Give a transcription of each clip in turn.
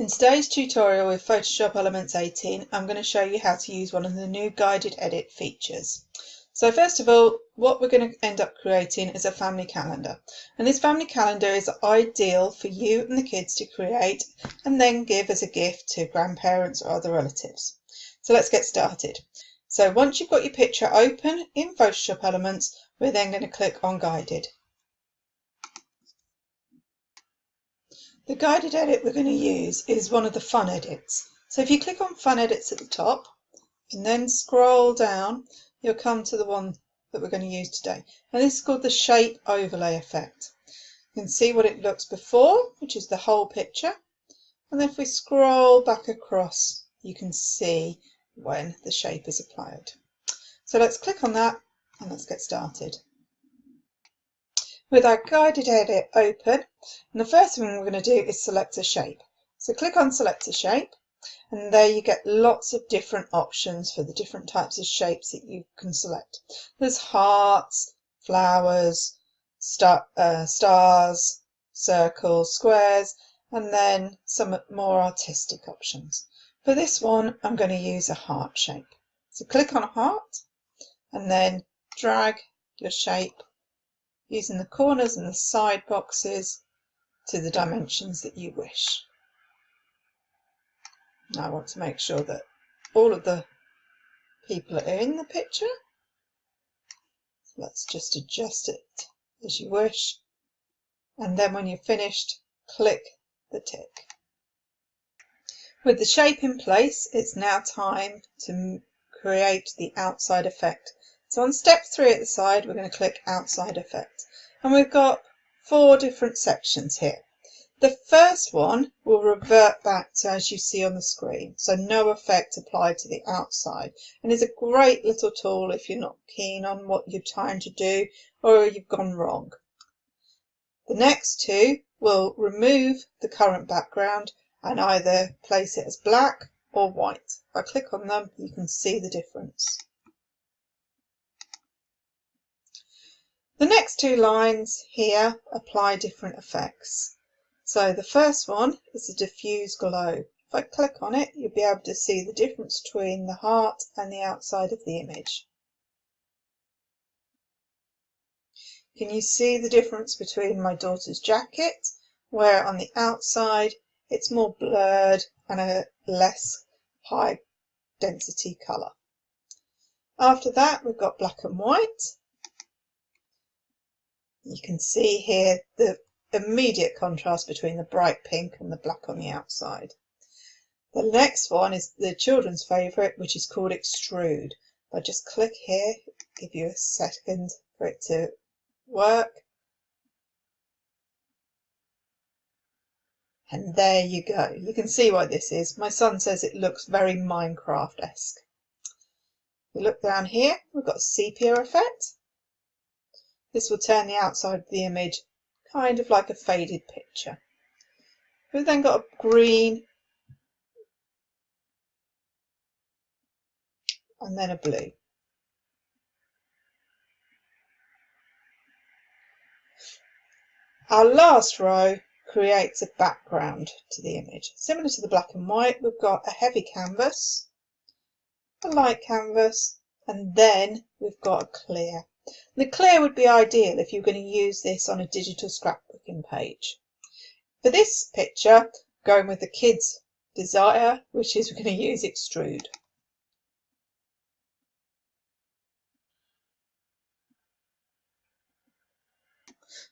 today's tutorial with Photoshop Elements 18, I'm going to show you how to use one of the new guided edit features. So first of all, what we're going to end up creating is a family calendar. And this family calendar is ideal for you and the kids to create and then give as a gift to grandparents or other relatives. So let's get started. So once you've got your picture open in Photoshop Elements, we're then going to click on Guided. The guided edit we're going to use is one of the fun edits. So if you click on fun edits at the top and then scroll down, you'll come to the one that we're going to use today. And this is called the shape overlay effect. You can see what it looks before, which is the whole picture. And then if we scroll back across, you can see when the shape is applied. So let's click on that and let's get started. With our guided edit open, and the first thing we're going to do is select a shape. So click on select a shape, and there you get lots of different options for the different types of shapes that you can select. There's hearts, flowers, stars, circles, squares, and then some more artistic options. For this one, I'm going to use a heart shape. So click on a heart, and then drag your shape using the corners and the side boxes to the dimensions that you wish. Now I want to make sure that all of the people are in the picture. Let's just adjust it as you wish. And then when you're finished, click the tick. With the shape in place, it's now time to create the outside effect. So on step 3 at the side, we're going to click outside effect. And we've got 4 different sections here. The first one will revert back to as you see on the screen. So no effect applied to the outside. And is a great little tool if you're not keen on what you're trying to do or you've gone wrong. The next 2 will remove the current background and either place it as black or white. If I click on them, you can see the difference. The next 2 lines here apply different effects. So the first one is a diffuse glow. If I click on it, you'll be able to see the difference between the heart and the outside of the image. Can you see the difference between my daughter's jacket, where on the outside it's more blurred and a less high density colour. After that, we've got black and white. You can see here the immediate contrast between the bright pink and the black on the outside. The next one is the children's favourite, which is called extrude. If I just click here, give you a second for it to work. And there you go. You can see what this is. My son says it looks very Minecraft-esque. We look down here, we've got a sepia effect. This will turn the outside of the image kind of like a faded picture. We've then got a green and then a blue. Our last row creates a background to the image. Similar to the black and white, we've got a heavy canvas, a light canvas, and then we've got a clear. The clear would be ideal if you're going to use this on a digital scrapbooking page. For this picture, going with the kids' desire, which is we're going to use extrude.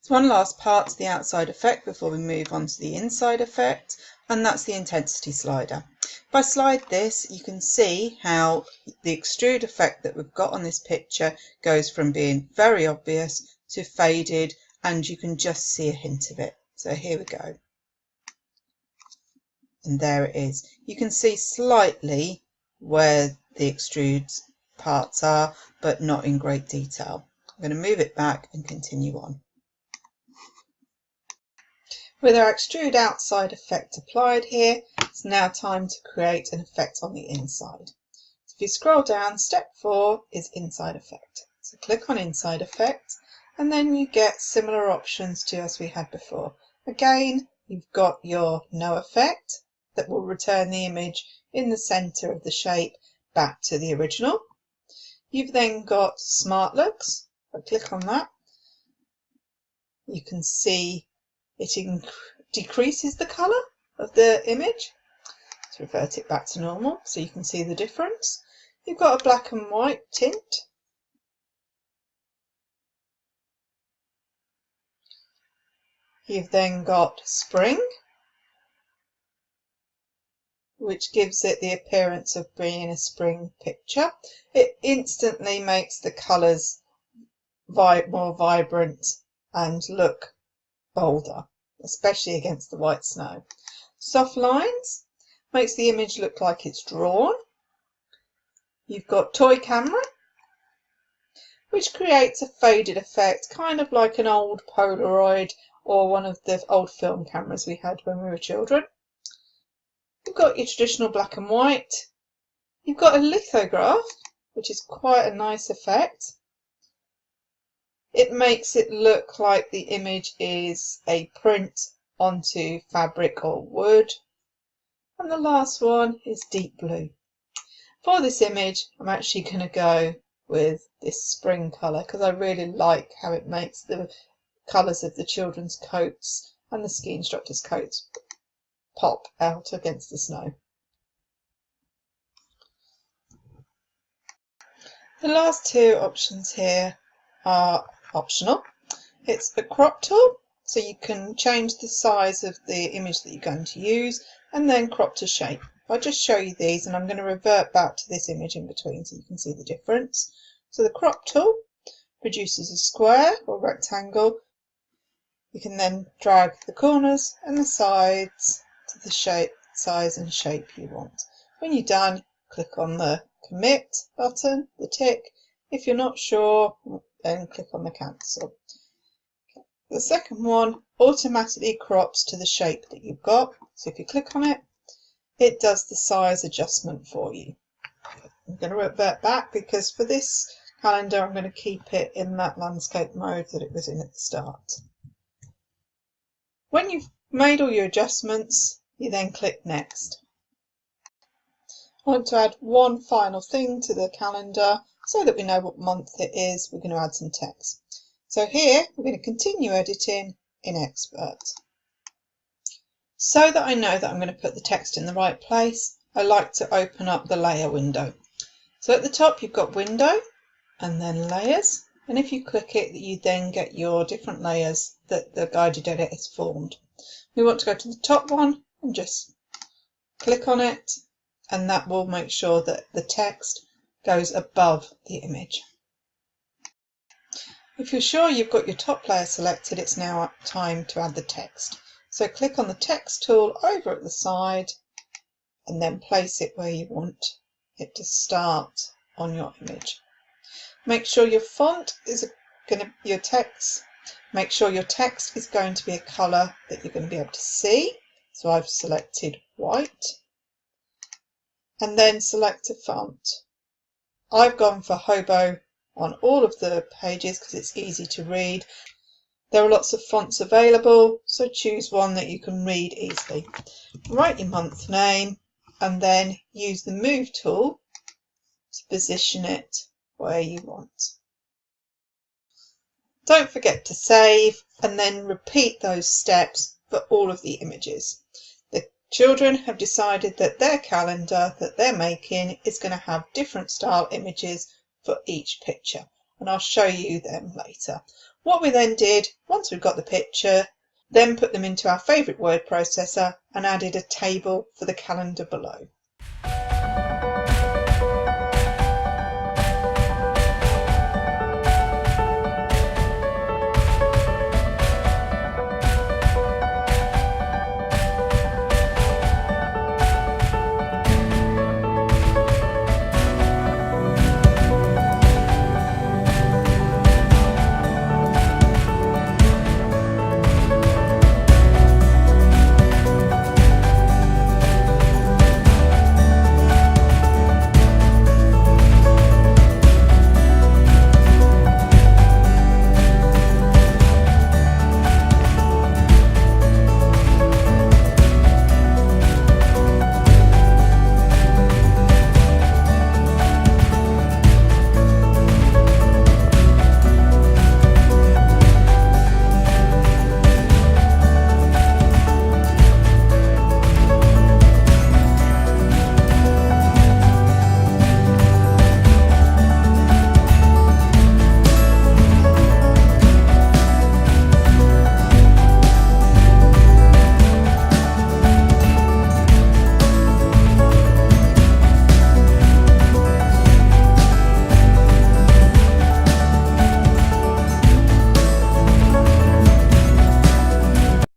So one last part to the outside effect before we move on to the inside effect, and that's the intensity slider. If I slide this, you can see how the extrude effect that we've got on this picture goes from being very obvious to faded, and you can just see a hint of it. So here we go. And there it is. You can see slightly where the extrude parts are, but not in great detail. I'm going to move it back and continue on. With our extrude outside effect applied here, it's now time to create an effect on the inside. So if you scroll down, step 4 is inside effect. So click on inside effect, and then you get similar options to as we had before. Again, you've got your no effect, that will return the image in the centre of the shape back to the original. You've then got Smart Looks. If I click on that, you can see it decreases the colour of the image. Let's revert it back to normal so you can see the difference. You've got a black and white tint. You've then got Spring, which gives it the appearance of being a spring picture. It instantly makes the colours more vibrant and look bolder, especially against the white snow. Soft Lines makes the image look like it's drawn. You've got Toy Camera, which creates a faded effect, kind of like an old Polaroid or one of the old film cameras we had when we were children. You've got your traditional black and white. You've got a lithograph, which is quite a nice effect. It makes it look like the image is a print onto fabric or wood. And the last one is Deep Blue. For this image, I'm actually going to go with this spring colour because I really like how it makes the colours of the children's coats and the ski instructors' coats pop out against the snow. The last two options here are optional. It's a crop tool, so you can change the size of the image that you're going to use and then crop to shape. I'll just show you these and I'm going to revert back to this image in between so you can see the difference. So the crop tool produces a square or rectangle. You can then drag the corners and the sides to the shape, size and shape you want. When you're done, click on the commit button, the tick. If you're not sure, then click on the cancel. The second one automatically crops to the shape that you've got. So if you click on it, it does the size adjustment for you. I'm going to revert back because for this calendar I'm going to keep it in that landscape mode that it was in at the start. When you've made all your adjustments, you then click Next. I want to add one final thing to the calendar so that we know what month it is. We're going to add some text. So here we're going to continue editing in Expert. So that I know that I'm going to put the text in the right place, I like to open up the layer window. So at the top you've got Window and then Layers, and if you click it you then get your different layers that the guided edit has formed. We want to go to the top one and just click on it, and that will make sure that the text goes above the image. If you're sure you've got your top layer selected, it's now time to add the text. So click on the text tool over at the side and then place it where you want it to start on your image. Make sure your font is your text. Make sure your text is going to be a colour that you're going to be able to see. So I've selected white. And then select a font. I've gone for Hobo on all of the pages because it's easy to read. There are lots of fonts available, so choose one that you can read easily. Write your month name and then use the Move tool to position it where you want. Don't forget to save and then repeat those steps for all of the images. The children have decided that their calendar that they're making is going to have different style images for each picture, and I'll show you them later. What we then did, once we've got the picture, then put them into our favourite word processor and added a table for the calendar below.